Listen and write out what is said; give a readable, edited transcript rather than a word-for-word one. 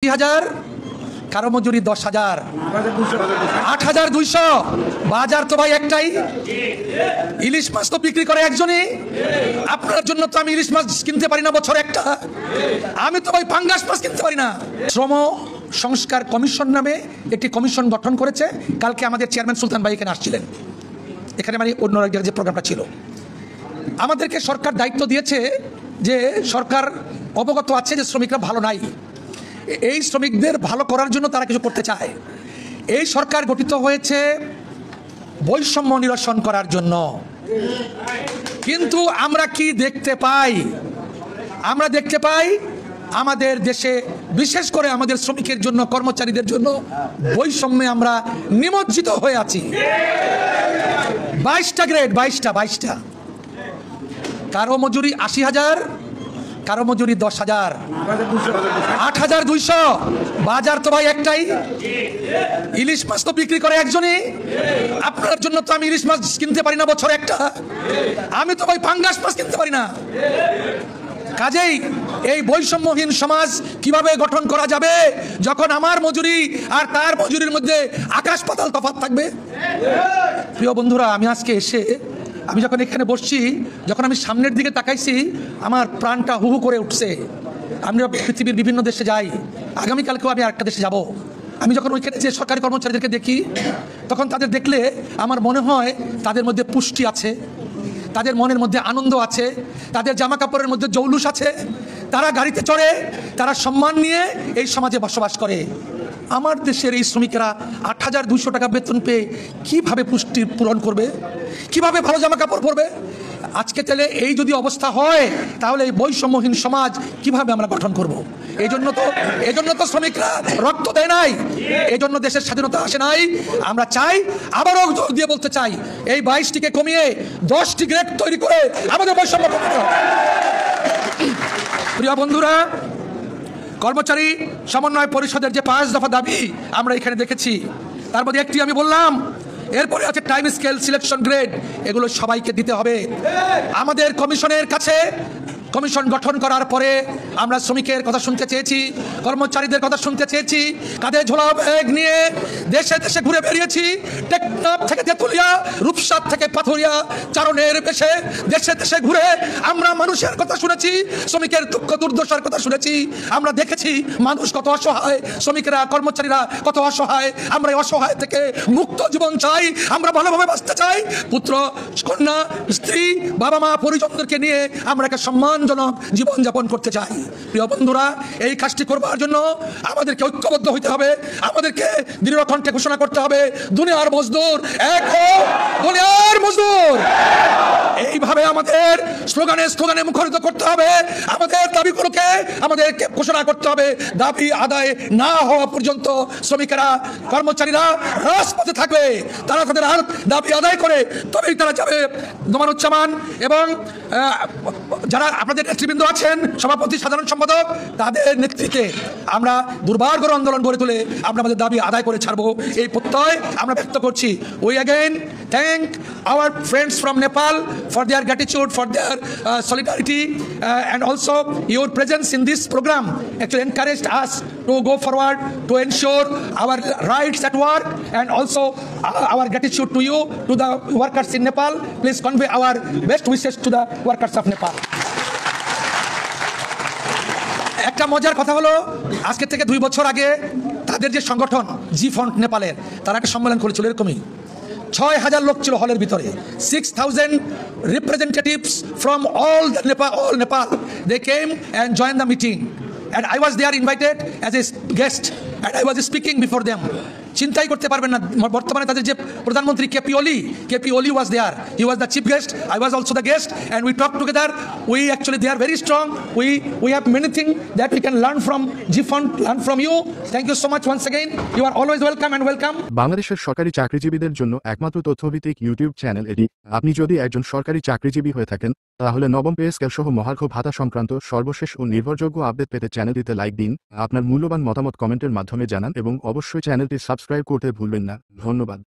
80,000, কারো মজুরি 10,000, 8,200। বাজার তো ভাই একটাই, ইলিশ মাছ তো বিক্রি করে একজনই। আপনার জন্য তো আমি ইলিশ মাছ কিনতে পারি না বছর একটা, আমি তো ভাই পাঙ্গাস মাছ কিনতে পারি না। শ্রম সংস্কার কমিশন নামে একটি কমিশন গঠন করেছে। কালকে আমাদের চেয়ারম্যান সুলতান ভাই এখানে আসছিলেন, এখানে মানে অন্য যে প্রোগ্রামটা ছিল। আমাদেরকে সরকার দায়িত্ব দিয়েছে যে সরকার অবগত আছে যে শ্রমিকরা ভালো নাই, এই শ্রমিকদের ভালো করার জন্য তারা কিছু করতে চায়। এই সরকার গঠিত হয়েছে বৈষম্য নিরসন করার জন্য। কিন্তু আমরা কি দেখতে পাই? আমরা দেখতে পাই আমাদের দেশে বিশেষ করে আমাদের শ্রমিকের জন্য, কর্মচারীদের জন্য বৈষম্যে আমরা নিমজ্জিত হয়ে আছি। 22টা গ্রেড, 22টা। কারো মজুরি 80,000, কারো মজুরি 10,000, 8,200। বাজার তো ভাই একটাই, ইলিশ মাছ তো বিক্রি করে একজনই। আপনার জন্য তো আমি ইলিশ মাছ কিনতে পারি না বছর একটা, আমি তো ভাই পাঙ্গাস মাছ কিনতে পারি না। কাজেই এই বৈষম্যহীন সমাজ কিভাবে গঠন করা যাবে যখন আমার মজুরি আর তার মজুরির মধ্যে আকাশ পাতাল তফাৎ থাকবে? প্রিয় বন্ধুরা, আমি আজকে এসে আমি যখন এখানে বসছি, যখন আমি সামনের দিকে তাকাইছি, আমার প্রাণটা হু হু করে উঠছে। আমরা পৃথিবীর বিভিন্ন দেশে যাই, আগামীকালকেও আমি আরেকটা দেশে যাব। আমি যখন ওইখানে যে সরকারি কর্মচারীদেরকে দেখি, তখন তাদের দেখলে আমার মনে হয় তাদের মধ্যে পুষ্টি আছে, তাদের মনের মধ্যে আনন্দ আছে, তাদের জামা কাপড়ের মধ্যে জৌলুস আছে, তারা গাড়িতে চড়ে, তারা সম্মান নিয়ে এই সমাজে বসবাস করে। আমার দেশের এই শ্রমিকেরা 8,200 টাকা বেতন পেয়ে কীভাবে পুষ্টি পূরণ করবে, কিভাবে ভালো জামা কাপড় পরবে? আজকে তাহলে এই যদি অবস্থা হয়, তাহলে এই বৈষম্যহীন সমাজ কিভাবে আমরা গঠন করব? এই জন্য তো শ্রমিকরা রক্ত দেয় নাই, এই জন্য দেশের স্বাধীনতা আসে নাই। আমরা চাই, আবারও জোর দিয়ে বলতে চাই, এই 22টিকে কমিয়ে 10টি গ্রেড তৈরি করে আমাদের বৈষম্য কমাতে হবে। প্রিয় বন্ধুরা, কর্মচারী সমন্বয় পরিষদের যে 5 দফা দাবি আমরা এখানে দেখেছি, তার মধ্যে একটি আমি বললাম। এরপরে আছে টাইম স্কেল, সিলেকশন গ্রেড, এগুলো সবাইকে দিতে হবে। আমাদের কমিশনের কাছে, কমিশন গঠন করার পরে আমরা শ্রমিকের কথা শুনতে চেয়েছি, কর্মচারীদের কথা শুনতে চেয়েছি। কাঁধে ঝোলা ব্যাগ নিয়ে দেশে দেশে ঘুরে বেরিয়েছি। টেকনাফ থেকে তেঁতুলিয়া, রূপসার থেকে পাথুরিয়া, চারণের বেশে দেশে দেশে ঘুরে আমরা মানুষের কথা শুনেছি, শ্রমিকের দুঃখ দুর্দশার কথা শুনেছি। আমরা দেখেছি মানুষ কত অসহায়, শ্রমিকেরা, কর্মচারীরা কত অসহায়। আমরা এই অসহায় থেকে মুক্ত জীবন চাই, আমরা ভালোভাবে বাঁচতে চাই। পুত্র, কন্যা, স্ত্রী, বাবা মা, পরিজনদেরকে নিয়ে আমরা একটা সম্মানজনক জীবনযাপন করতে চাই। প্রিয় বন্ধুরা, এই কাজটি করবার জন্য আমাদেরকে ঐক্যবদ্ধ হইতে হবে, আমাদেরকে দৃঢ় কণ্ঠে ঘোষণা করতে হবে, দুনিয়ার মজদুর এক হোক, দুনিয়ার মজদুর। এইভাবে আমাদের স্লোগানে মুখরিত করতে হবে। আমাদের দাবিগুলোকে আমাদেরকে ঘোষণা করতে হবে। দাবি আদায় না হওয়া পর্যন্ত শ্রমিকেরা, কর্মচারীরা রাজপথে থাকবে। তারা তাদের দাবি আদায় করে তবেই তারা যাবে। নোমানুজ্জামান এবং যারা আপনাদের নেতৃবৃন্দ আছেন, সভাপতি, সাধারণ সম্পাদক, তাদের নেতৃত্বে আমরা দুর্বার আন্দোলন গড়ে তুলে আমরা আমাদের দাবি আদায় করে ছাড়বো, এই প্রত্যয় আমরা ব্যক্ত করছি। We again thank our friends from Nepal for their gratitude, for their solidarity, and also your presence in this program actually encouraged us to go forward to ensure our rights at work, and also our gratitude to you, to the workers in Nepal. Please convey our best wishes to the workers of Nepal. একটা মজার কথা হলো, আজকে থেকে 2 বছর আগে তাদের যে সংগঠন জি ফ্রন্ট নেপালের, তারা একটা সম্মেলন করেছিল এরকমই। 6,000 লোক ছিল হলের ভিতরে। 6,000 representatives from all Nepal. They came and joined the meeting, and I was there invited as a guest, and I was speaking before them. চিন্তাই করতে পারবেন না, বর্তমানে তাদের যে প্রধানমন্ত্রী কেপি ওলি was there. He was the chief guest, I was also the guest, and we talked together. They are very strong. We have many things that we can learn from GFund, learn from you. Thank you so much once again. You are always welcome and welcome. বাংলাদেশের সরকারি চাকরিজীবীদের জন্য একমাত্র তথ্যভিত্তিক YouTube channel এটি। আপনি যদি একজন সরকারি চাকরিজীবী হয়ে থাকেন, তাহলে নবম পে স্কেল সহ মহার্ঘ ভাতা সংক্রান্ত সর্বশেষ ও নির্ভরযোগ্য আপডেট পেতে চ্যানেলটিতে লাইক দিন, আপনার মূল্যবান মতামত কমেন্টের মাধ্যমে জানান এবং অবশ্যই চ্যানেলটি সাবস্ক্রাইব করতে ভুলবেন না। ধন্যবাদ।